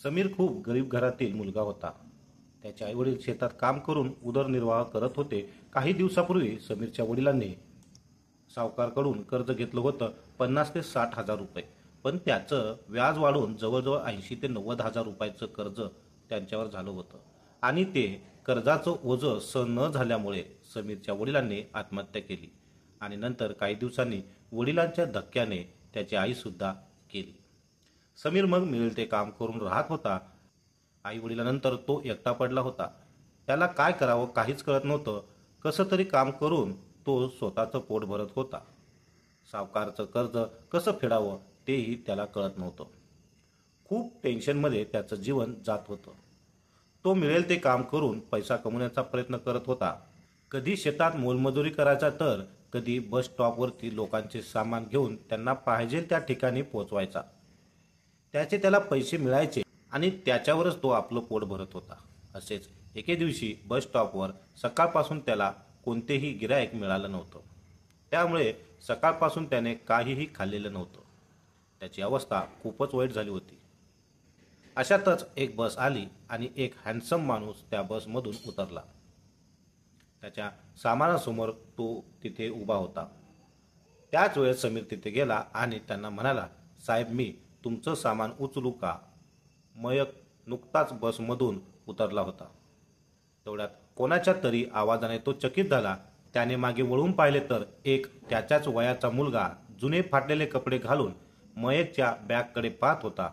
समीर खूप गरीब घरातील मुलगा होता. त्याचे आईवडील शेतात काम करून उदरनिर्वाह करत होते. काही दिवसापूर्वी समीरच्या वडिलांनी सावकारकडून कर्ज घेतलं होतं 50 ते 60 हजार रुपये. पण त्याचं व्याज वाढून जवळजवळ 80 ते 90 हजार रुपयाचं कर्ज त्यांच्यावर झालं होतं. आणि ते कर्जाचं ओझं सहन न झाल्यामुळे समीरच्या वडिलांनी आत्महत्या केली. आणि नंतर काही दिवसांनी वडिलांच्या धक्क्याने त्याची आईसुद्धा केली. समीर मग मिळेल ते काम करून राहत होता. आई वडिलांनंतर तो एकटा पडला होता. त्याला काय करावं काहीच कळत नव्हतं. कसं तरी काम करून तो स्वतःचं पोट भरत होता. सावकारचं कर्ज कसं फेडावं तेही त्याला कळत नव्हतं. खूप टेन्शनमध्ये त्याचं जीवन जात होतं. तो मिळेल ते काम करून पैसा कमवण्याचा प्रयत्न करत होता. कधी शेतात मोलमजुरी करायचा तर कधी बस स्टॉपवरती लोकांचे सामान घेऊन त्यांना पाहिजे त्या ठिकाणी पोहोचवायचा. त्याला पैसे मिळायचे आणि त्याच्यावरच तो आपलं पोट भरत होता. असेच एके दिवशी बस स्टॉपवर सकाळपासून त्याला कोणतेही गिराईक मिळालं नव्हतं. त्यामुळे सकाळपासून त्याने काहीही खाल्लेलं नव्हतं. त्याची अवस्था खूपच वाईट झाली होती. अशातच एक बस आली आणि एक हँडसम माणूस त्या बसमधून उतरला. त्याच्या सामानासमोर तो तिथे उभा होता. त्याच वेळेस समीर तिथे गेला आणि त्यांना म्हणाला, साहेब मी तुमचं सामान उचलू का? मयक नुकताच बसमधून उतरला होता. तेवढ्यात कोणाच्या तरी आवाजाने तो चकित झाला. त्याने मागे वळून पाहिले तर एक त्याच्याच वयाचा मुलगा जुने फाटलेले कपडे घालून मयकच्या बॅगकडे पाहत होता.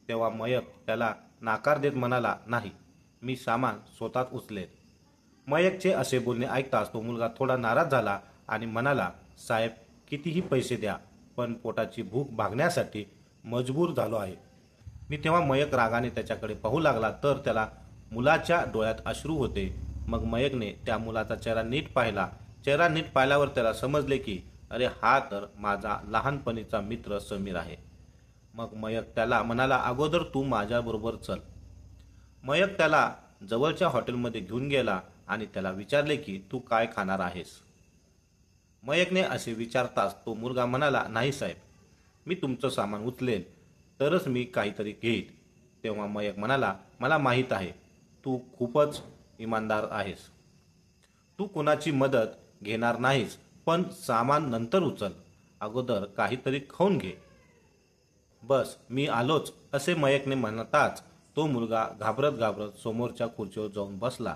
तेव्हा मयक त्याला नाकार देत म्हणाला, नाही, मी सामान स्वतःच उचलेन. मयकचे असे बोलणे ऐकताच तो मुलगा थोडा नाराज झाला आणि म्हणाला, साहेब कितीही पैसे द्या, पण पोटाची भूक भागण्यासाठी मजबूर झालो आहे. मी तेव्हा मयक रागाने त्याच्याकडे पाहू लागला तर त्याला मुलाच्या डोळ्यात अश्रू होते. मग मयकने त्या मुलाचा चेहरा नीट पाहिला. चेहरा नीट पाहिल्यावर त्याला समजले की अरे हा तर माझा लहानपणीचा मित्र समीर आहे. मग मयक त्याला म्हणाला, अगोदर तू माझ्याबरोबर चल. मयक त्याला जवळच्या हॉटेलमध्ये घेऊन गेला आणि त्याला विचारले की तू काय खाणार आहेस? मयकने असे विचारताच तो मुलगा म्हणाला, नाही साहेब, मी तुमचं सामान उचलेल तरच मी काहीतरी घेईन. तेव्हा मयक म्हणाला, मला माहीत आहे तू खूपच इमानदार आहेस. तू कोणाची मदत घेणार नाहीस, पण सामान नंतर उचल, अगोदर काहीतरी खाऊन घे. बस मी आलोच, असे मयकने म्हणताच तो मुलगा घाबरत घाबरत समोरच्या खुर्चीवर जाऊन बसला.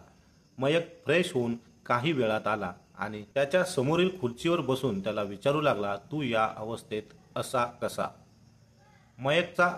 मयक फ्रेश होऊन काही वेळात आला आणि त्याच्या समोरील खुर्चीवर बसून त्याला विचारू लागला, तू या अवस्थेत असा कसा? मयकचा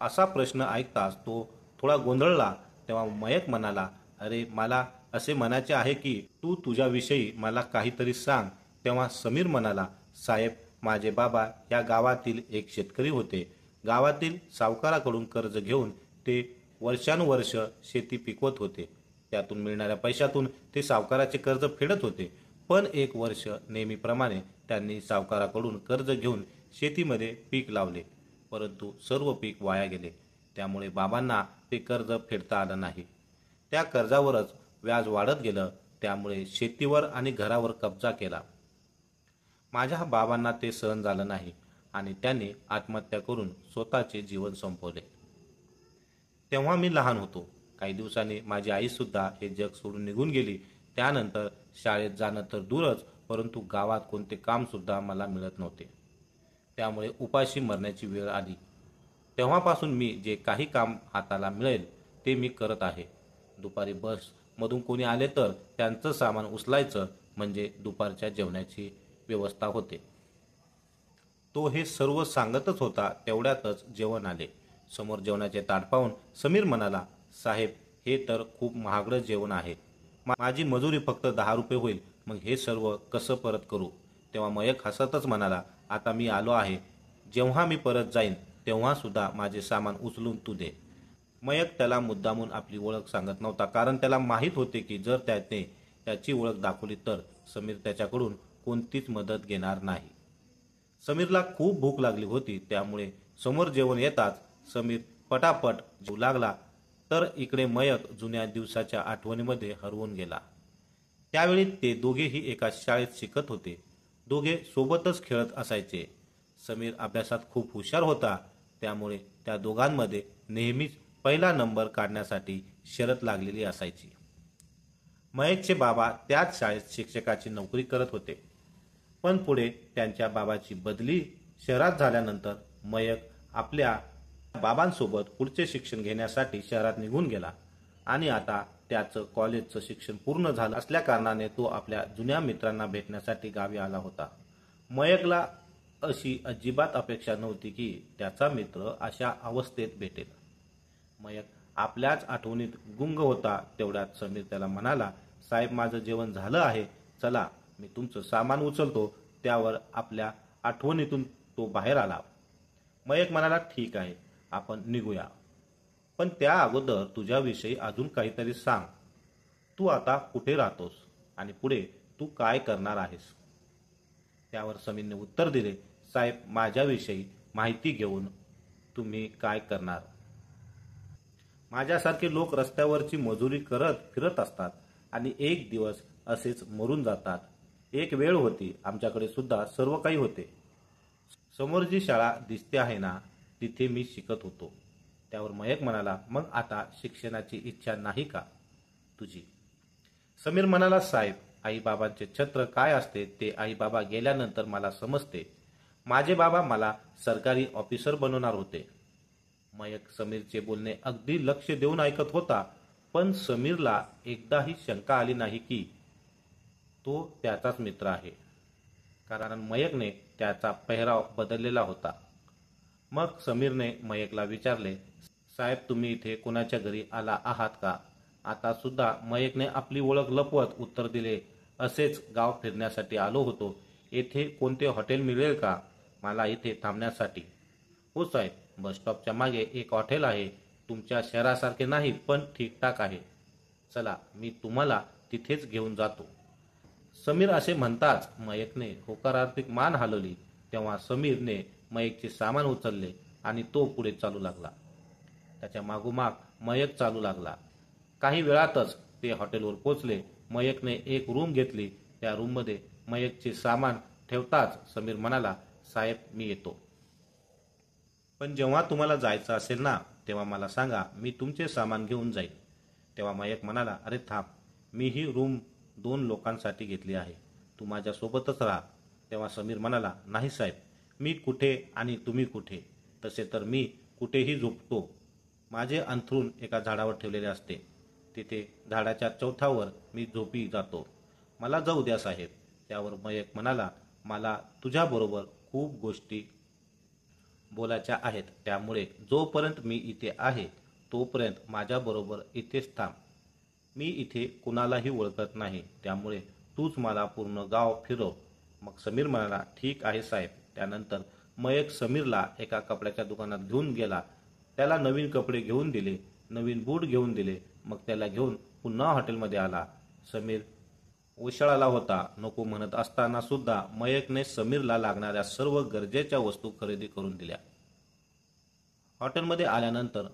असा प्रश्न ऐकताच तो थोडा गोंधळला. तेव्हा मयक म्हणाला, अरे मला असे म्हणायचे आहे की तू तुझ्याविषयी मला काहीतरी सांग. तेव्हा समीर म्हणाला, साहेब माझे बाबा या गावातील एक शेतकरी होते. गावातील सावकाराकडून कर्ज घेऊन ते वर्षानुवर्ष शेती पिकवत होते. त्यातून मिळणाऱ्या पैशातून ते सावकाराचे कर्ज फेडत होते. पण एक वर्ष नेहमीप्रमाणे त्यांनी सावकाराकडून कर्ज घेऊन शेतीमध्ये पीक लावले, परंतु सर्व पीक वाया गेले. त्यामुळे बाबांना ते कर्ज फेडता आलं नाही. त्या कर्जावरच व्याज वाढत गेलं. त्यामुळे शेतीवर आणि घरावर कब्जा केला. माझ्या बाबांना ते सहन झालं नाही आणि त्यांनी आत्महत्या करून स्वतःचे जीवन संपवले. तेव्हा मी लहान होतो. काही दिवसांनी माझी आईसुद्धा हे जग सोडून निघून गेली. त्यानंतर शाळेत जाणं तर दूरच, परंतु गावात कोणते कामसुद्धा मला मिळत नव्हते. त्यामुळे उपाशी मरण्याची वेळ आली. तेव्हापासून मी जे काही काम हाताला मिळेल ते मी करत आहे. दुपारी बसमधून कोणी आले तर त्यांचं सामान उचलायचं म्हणजे दुपारच्या जेवणाची व्यवस्था होते. तो हे सर्व सांगतच होता. तेवढ्यातच जेवण आले. समोर जेवणाचे ताट पाहून समीर म्हणाला, साहेब हे तर खूप महागडं जेवण आहे. माझी मजुरी फक्त 10 रुपये होईल. मग हे सर्व कसं परत करू? तेव्हा मयक हसतच म्हणाला, आता मी आलो आहे. जेव्हा मी परत जाईन तेव्हा सुद्धा माझे सामान उचलून तू दे. मयक त्याला मुद्दामून आपली ओळख सांगत नव्हता, कारण त्याला माहीत होते की जर त्याने त्याची ओळख दाखवली तर समीर त्याच्याकडून कोणतीच मदत घेणार नाही. समीरला खूप भूक लागली होती. त्यामुळे समोर जेवण येताच समीर पटापट जेवू लागला. तर इकडे मयक जुन्या दिवसाच्या आठवणीमध्ये हरवून गेला. त्यावेळी ते दोघेही एका शाळेत शिकत होते. दोघे सोबतच खेळत असायचे. समीर अभ्यासात खूप हुशार होता. त्यामुळे त्या दोघांमध्ये नेहमीच पहिला नंबर काढण्यासाठी शर्त लागलेली असायची. मयकचे बाबा त्याच शाळेत शिक्षकाची नोकरी करत होते. पण पुढे त्यांच्या बाबाची बदली शहरात झाल्यानंतर मयक आपल्या बाबांसोबत पुढचे शिक्षण घेण्यासाठी शहरात निघून गेला आणि आता त्याचं कॉलेजचं शिक्षण पूर्ण झालं असल्याकारणाने तो आपल्या जुन्या मित्रांना भेटण्यासाठी गावी आला होता. मयकला अशी अजिबात अपेक्षा नव्हती की त्याचा मित्र अशा अवस्थेत भेटेल. मयक आपल्याच आठवणीत गुंग होता. तेवढ्यात समीर त्याला म्हणाला, साहेब माझं जेवण झालं आहे, चला मी तुमचं सामान उचलतो. त्यावर आपल्या आठवणीतून तो बाहेर आला. मयक म्हणाला, ठीक आहे, आपण निघूया, पण त्या अगोदर तुझ्याविषयी अजून काहीतरी सांग. तू आता कुठे राहतोस आणि पुढे तू काय करणार आहेस? त्यावर समीरने उत्तर दिले, साहेब माझ्याविषयी माहिती घेऊन तुम्ही काय करणार? माझ्यासारखे लोक रस्त्यावरची मजुरी करत फिरत असतात आणि एक दिवस असेच मरून जातात. एक वेळ होती आमच्याकडे सुद्धा सर्व काही होते. समोर जी शाळा दिसते आहे ना, तिथे मी शिकत होतो. त्यावर मयक म्हणाला, मग आता शिक्षणाची इच्छा नाही का तुझी? समीर म्हणाला, साहेब आईबाबांचे छत्र काय असते ते आईबाबा गेल्यानंतर मला समजते. माझे बाबा मला सरकारी ऑफिसर बनवणार होते. मयक समीरचे बोलणे अगदी लक्ष देऊन ऐकत होता, पण समीरला एकदाही शंका आली नाही की तो त्याचाच मित्र आहे, कारण मयकने त्याचा पेहराव बदललेला होता. मग समीरने मयकला विचारले, साहेब तुम्ही इथे कोणाच्या घरी आला आहात का? आता सुद्धा मयकने आपली ओळख लपवत उत्तर दिले, असेच गाव फिरण्यासाठी आलो होतो. येथे कोणते हॉटेल मिळेल का मला इथे थांबण्यासाठी? हो साहेब, बसस्टॉपच्या मागे एक हॉटेल आहे. तुमच्या शहरासारखे नाही, पण ठीकठाक आहे. चला मी तुम्हाला तिथेच घेऊन जातो. समीर असे म्हणताच मयकने होकारार्थी मान हलवली. तेव्हा समीरने मयकचे सामान उचलले आणि तो पुढे चालू लागला. त्याच्या मागोमाग मयक चालू लागला. काही वेळातच ते हॉटेलवर पोचले. मयकने एक रूम घेतली. त्या रूममध्ये मयकचे सामान ठेवताच समीर म्हणाला, साहेब मी येतो, पण जेव्हा तुम्हाला जायचं असेल ना तेव्हा मला सांगा, मी तुमचे सामान घेऊन जाईल. तेव्हा मयक म्हणाला, अरे थांब, मी ही रूम 2 लोकांसाठी घेतली आहे, तू माझ्यासोबतच राहा. तेव्हा समीर म्हणाला, नाही साहेब, मी कुठे आणि तुम्ही कुठे? तसे तर मी कुठेही झोपतो. माझे अंथरूण एका झाडावर ठेवलेले असते. तिथे झाडाच्या चौथावर मी झोपी जातो. मला जाऊ द्या साहेब. त्यावर मयक म्हणाला, मला तुझ्याबरोबर खूप गोष्टी बोलायच्या आहेत, त्यामुळे जोपर्यंत मी इथे आहे तोपर्यंत माझ्याबरोबर इथेच थांब. मी इथे कुणालाही ओळखत नाही, त्यामुळे तूच मला पूर्ण गाव फिरव. मग समीर म्हणाला, ठीक आहे साहेब. त्यानंतर मयक समीरला एका कपड्याच्या दुकानात घेऊन गेला. त्याला नवीन कपडे घेऊन दिले, नवीन बूट घेऊन दिले. मग त्याला घेऊन पुन्हा हॉटेलमध्ये आला. समीर ओशाळाला होता. नको म्हणत असताना सुद्धा मयकने समीरला लागणाऱ्या सर्व गरजेच्या वस्तू खरेदी करून दिल्या. हॉटेलमध्ये आल्यानंतर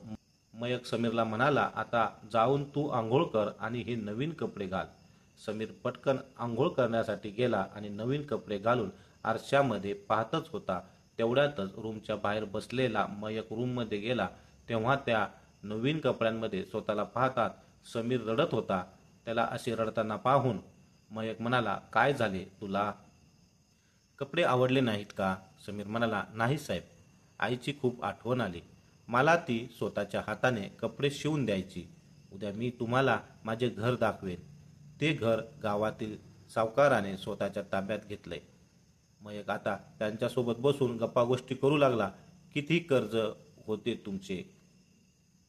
मयक समीरला म्हणाला, आता जाऊन तू आंघोळ कर आणि हे नवीन कपडे घाल. समीर पटकन आंघोळ करण्यासाठी गेला आणि नवीन कपडे घालून आरशामध्ये पाहतच होता. तेवढ्यातच रूमच्या बाहेर बसलेला मयक रूममध्ये गेला. तेव्हा त्या नवीन कपड्यांमध्ये स्वतःला पाहतात समीर रडत होता. त्याला असे रडताना पाहून मयक म्हणाला, काय झाले तुला? कपडे आवडले नाहीत का? समीर म्हणाला, नाही साहेब, आईची खूप आठवण आली. मला ती स्वतःच्या हाताने कपडे शिवून द्यायची. उद्या मी तुम्हाला माझे घर दाखवेन. ते घर गावातील सावकाराने स्वतःच्या ताब्यात घेतलंय. मयक आता त्यांच्यासोबत बसून गप्पा गोष्टी करू लागला. किती कर्ज होते तुमचे?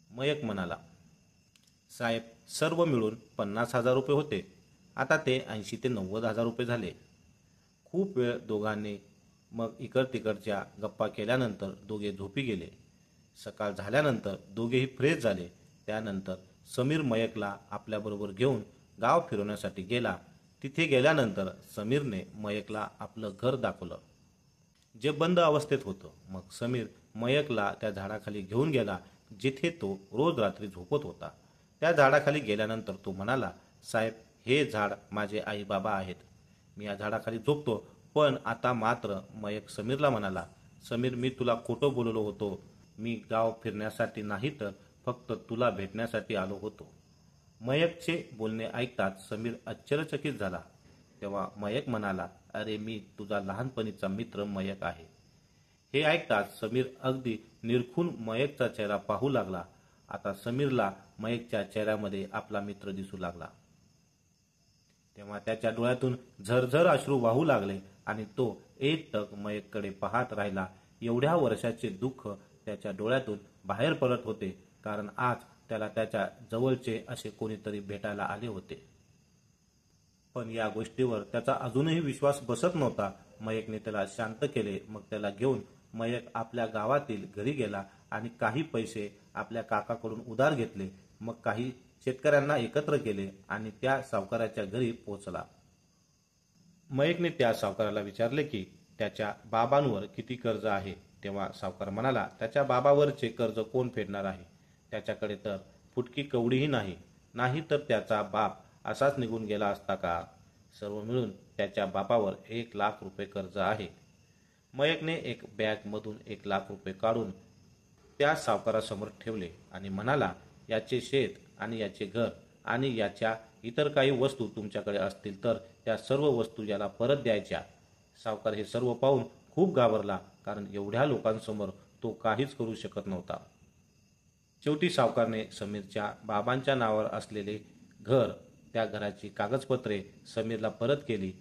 मयक म्हणाला, साहेब सर्व मिळून 50,000 रुपये होते. आता ते 80 ते 90,000 रुपये झाले. खूप वेळ दोघांनी मग इकड तिकडच्या गप्पा केल्यानंतर दोघे झोपी गेले. सकाळ झाल्यानंतर दोघेही फ्रेश झाले. त्यानंतर समीर मयकला आपल्याबरोबर घेऊन गाव फिरवण्यासाठी गेला. तिथे गेल्यानंतर समीरने मयकला आपलं घर दाखवलं, जे बंद अवस्थेत होतं. मग समीर मयकला त्या झाडाखाली घेऊन गेला जिथे तो रोज रात्री झोपत होता. त्या झाडाखाली गेल्यानंतर तो म्हणाला, साहेब हे झाड माझे आई बाबा आहेत. मी या झाडाखाली झोपतो. पण आता मात्र मयक समीरला म्हणाला, समीर मी तुला खोटं बोललो होतो. मी गाव फिरण्यासाठी नाही तर फक्त तुला भेटण्यासाठी आलो होतो. मयकचे बोलणे ऐकताच समीर आश्चर्यचकित झाला. तेव्हा मयक म्हणाला, अरे मी तुझा लहानपणीचा मित्र मयक आहे. हे ऐकताच समीर अगदी निरखून मयकचा चेहरा पाहू लागला. आता समीरला मयकच्या चेहऱ्यामध्ये आपला मित्र दिसू लागला. तेव्हा त्याच्या डोळ्यातून झरझर अश्रू वाहू लागले आणि तो एकटक मयककडे पाहत राहिला. एवढ्या वर्षाचे दुःख त्याच्या डोळ्यातून बाहेर पडत होते, कारण आज त्याला त्याच्या जवळचे असे कोणीतरी भेटायला आले होते. पण या गोष्टीवर त्याचा अजूनही विश्वास बसत नव्हता. मयकने त्याला शांत केले. मग त्याला घेऊन मयक आपल्या गावातील घरी गेला आणि काही पैसे आपल्या काकाकडून उधार घेतले. मग काही शेतकऱ्यांना एकत्र केले आणि त्या सावकाराच्या घरी पोहोचला. मयकने त्या सावकाराला विचारले की त्याच्या बाबांवर किती कर्ज आहे. तेव्हा सावकार म्हणाला, त्याच्या बाबावरचे कर्ज कोण फेडणार आहे. त्याच्याकडे तर फुटकी कवडीही नाही. नाही तर त्याचा बाप असाच निघून गेला असता का. सर्व मिळून त्याच्या बापावर 1,00,000 रुपये कर्ज आहे. मयकने एक बॅगमधून 1,00,000 रुपये काढून त्या सावकारासमोर ठेवले आणि म्हणाला, याचे शेत आणि याचे घर आणि याच्या इतर काही वस्तू तुमच्याकडे असतील तर त्या सर्व वस्तू याला परत द्यायच्या. सावकार हे सर्व पाहून खूप घाबरला, कारण एवढ्या लोकांसमोर तो काहीच करू शकत नव्हता. शेवटी सावकारने समीरच्या बाबांच्या नावावर असलेले घर, त्या घराची कागदपत्रे समीरला परत केली.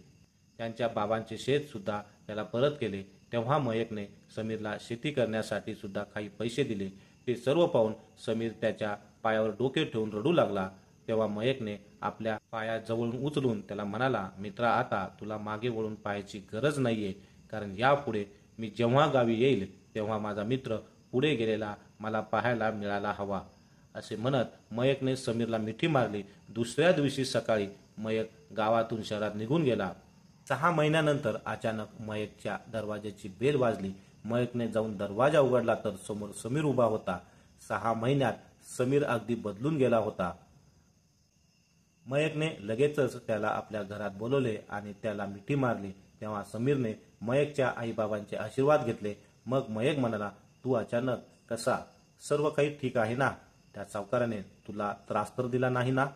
त्यांच्या बाबांचे शेत सुद्धा त्याला परत केले. तेव्हा मयकने समीरला शेती करण्यासाठी सुद्धा काही पैसे दिले. ते सर्व पाहून समीर त्याच्या पायावर डोके ठेवून रडू लागला. तेव्हा मयकने आपल्या पायाजवळून उचलून त्याला म्हणाला, मित्रा, आता तुला मागे वळून पाहायची गरज नाहीये, कारण यापुढे मी जेव्हा गावी येईल तेव्हा माझा मित्र पुढे गेलेला मला पाहायला मिळायला हवा. असे म्हणत मयकने समीरला मिठी मारली. दुसऱ्या दिवशी सकाळी मयक गावातून शहरात निघून गेला. 6 महिन्यानंतर अचानक मयकच्या दरवाजाची बेल वाजली. मयकने जाऊन दरवाजा उघडला तर समोर समीर उभा होता. 6 महिन्यात समीर अगदी बदलून गेला होता. मयकने लगेचच त्याला आपल्या घरात बोलवले आणि त्याला मिठी मारली. तेव्हा समीरने मयकच्या आईबाबांचे आशीर्वाद घेतले. मग मयक म्हणाला, तू अचानक कसा. सर्व काही ठीक आहे ना. त्या सावकाराने तुला त्रास तर दिला नाही ना.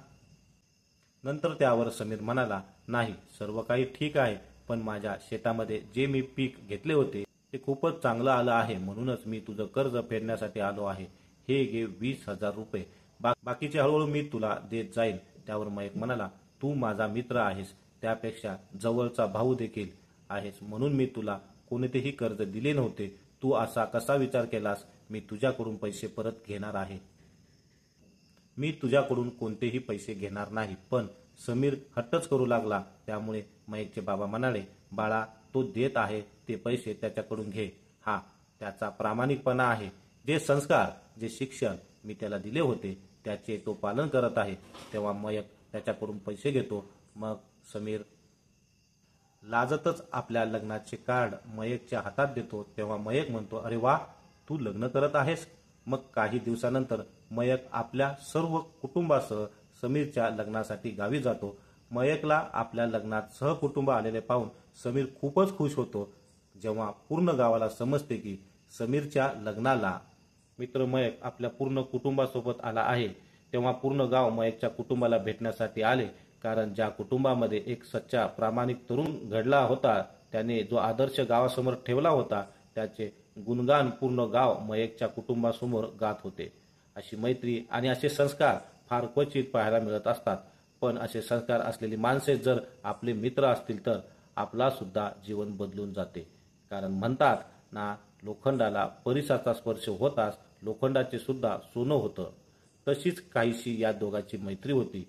नंतर त्यावर समीर म्हणाला, नाही, सर्व काही ठीक आहे, पण माझ्या शेतामध्ये जे मी पीक घेतले होते ते खूपच चांगलं आलं आहे, म्हणूनच मी तुझं कर्ज फेडण्यासाठी आलो आहे. हे घे 20,000 रुपये. बाकीचे हळूहळू मी तुला देत जाईल. त्यावर मयक म्हणाला, तू माझा मित्र आहेस, त्यापेक्षा जवळचा भाऊ देखील आहेस, म्हणून मी तुला कोणतेही कर्ज दिले नव्हते. तू असा कसा विचार केलास. मी तुझ्याकडून पैसे परत घेणार आहे. मी तुझ्याकडून कोणतेही पैसे घेणार नाही. पण समीर हट्टच करू लागला. त्यामुळे मयकचे बाबा म्हणाले, बाळा, तो देत आहे ते पैसे त्याच्याकडून घे. हा त्याचा प्रामाणिकपणा आहे. जे संस्कार, जे शिक्षण मी त्याला दिले होते त्याचे तो पालन करत आहे. तेव्हा मयक त्याच्याकडून पैसे घेतो. मग समीर लाजतच आपल्या लग्नाचे कार्ड मयकच्या हातात देतो. तेव्हा मयक म्हणतो, अरे वा, तू लग्न करत आहेस. मग काही दिवसानंतर मयक आपल्या सर्व कुटुंबासह समीरच्या लग्नासाठी गावी जातो. मयकला आपल्या लग्नात सहकुटुंब आलेले पाहून समीर खूपच खुश होतो. जेव्हा पूर्ण गावाला समजते की समीरच्या लग्नाला मित्र मयक आपल्या पूर्ण कुटुंबासोबत आला आहे, तेव्हा पूर्ण गाव मयकच्या कुटुंबाला भेटण्यासाठी आले. कारण ज्या कुटुंबामध्ये एक सच्चा प्रामाणिक तरुण घडला होता, त्याने जो आदर्श गावासमोर ठेवला होता, त्याचे गुणगान पूर्ण गाव मयकच्या कुटुंबासमोर गात होते. अशी मैत्री आणि असे संस्कार फार क्वचित पाहायला मिळत असतात. पण असे संस्कार असलेली माणसे जर आपले मित्र असतील तर आपला सुद्धा जीवन बदलून जाते. कारण म्हणतात ना, लोखंडाला परिसाचा स्पर्श होताच लोखंडाचे सुद्धा सोनं होतं. तशीच काहीशी या दोघांची मैत्री होती.